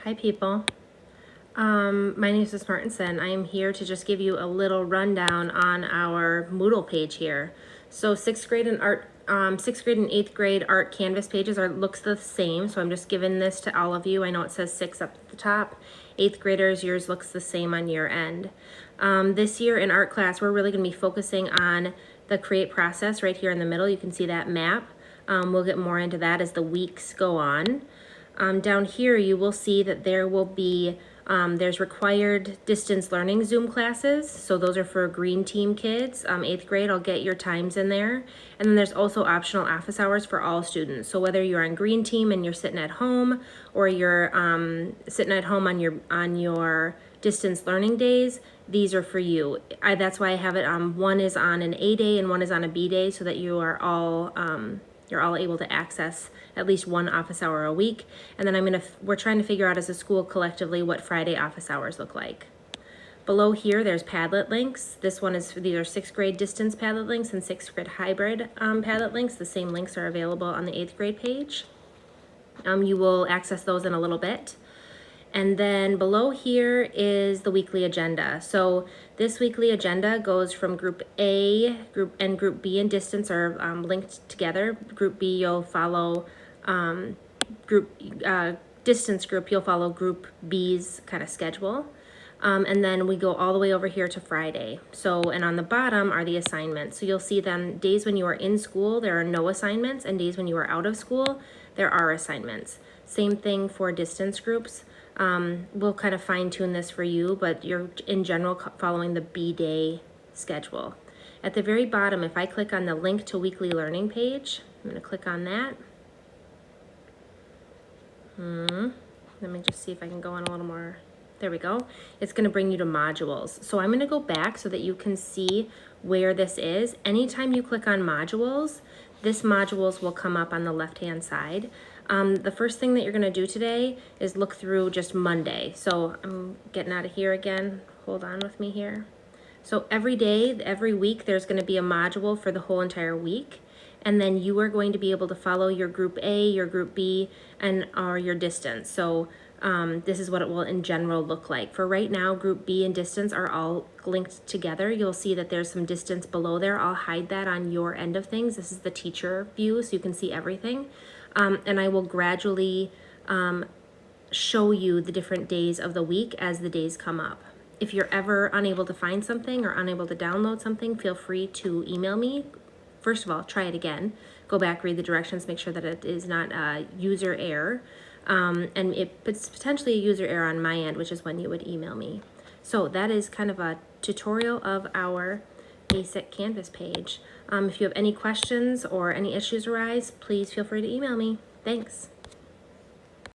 Hi people. My name is Ms. Martinson. I am here to just give you a little rundown on our Moodle page here. So sixth grade and 8th grade art canvas pages looks the same. So I'm just giving this to all of you. I know it says 6 up at the top. 8th graders, yours looks the same on your end. This year in art class, we're really going to be focusing on the create process right here in the middle. You can see that map. We'll get more into that as the weeks go on. Down here, you will see that there will be, there's required distance learning Zoom classes. So those are for green team kids, 8th grade, I'll get your times in there. And then there's also optional office hours for all students. So whether you're on green team and you're sitting at home, or you're sitting at home on your distance learning days, these are for you. That's why I have it, one is on an A day and one is on a B day, so that you're all able to access at least one office hour a week. And then we're trying to figure out as a school collectively what Friday office hours look like. Below here, there's Padlet links. These are 6th grade distance Padlet links and 6th grade hybrid Padlet links. The same links are available on the 8th grade page. You will access those in a little bit. And then below here is the weekly agenda. So this weekly agenda goes from Group A, Group B and distance are linked together. Group B, you'll follow distance group, you'll follow Group B's kind of schedule. And then we go all the way over here to Friday. And on the bottom are the assignments. So you'll see then days when you are in school, there are no assignments, and days when you are out of school, there are assignments. Same thing for distance groups. We'll kind of fine tune this for you, but you're in general following the B-day schedule. At the very bottom, if I click on the link to weekly learning page, I'm going to click on that. Let me just see if I can go on a little more. There we go. It's going to bring you to modules. So I'm going to go back so that you can see where this is. Anytime you click on modules, this modules will come up on the left-hand side. The first thing that you're going to do today is look through just Monday. So I'm getting out of here again. Hold on with me here. So every day, every week, there's going to be a module for the whole entire week. And then you are going to be able to follow your Group A, your Group B, or your distance. So this is what it will in general look like. For right now, Group B and distance are all linked together. You'll see that there's some distance below there. I'll hide that on your end of things. This is the teacher view, so you can see everything. And I will gradually show you the different days of the week as the days come up. If you're ever unable to find something or unable to download something, feel free to email me. First of all, try it again. Go back, read the directions, make sure that it is not a user error. And it's potentially a user error on my end, which is when you would email me. So that is kind of a tutorial of our basic Canvas page. If you have any questions or any issues arise, please feel free to email me. Thanks.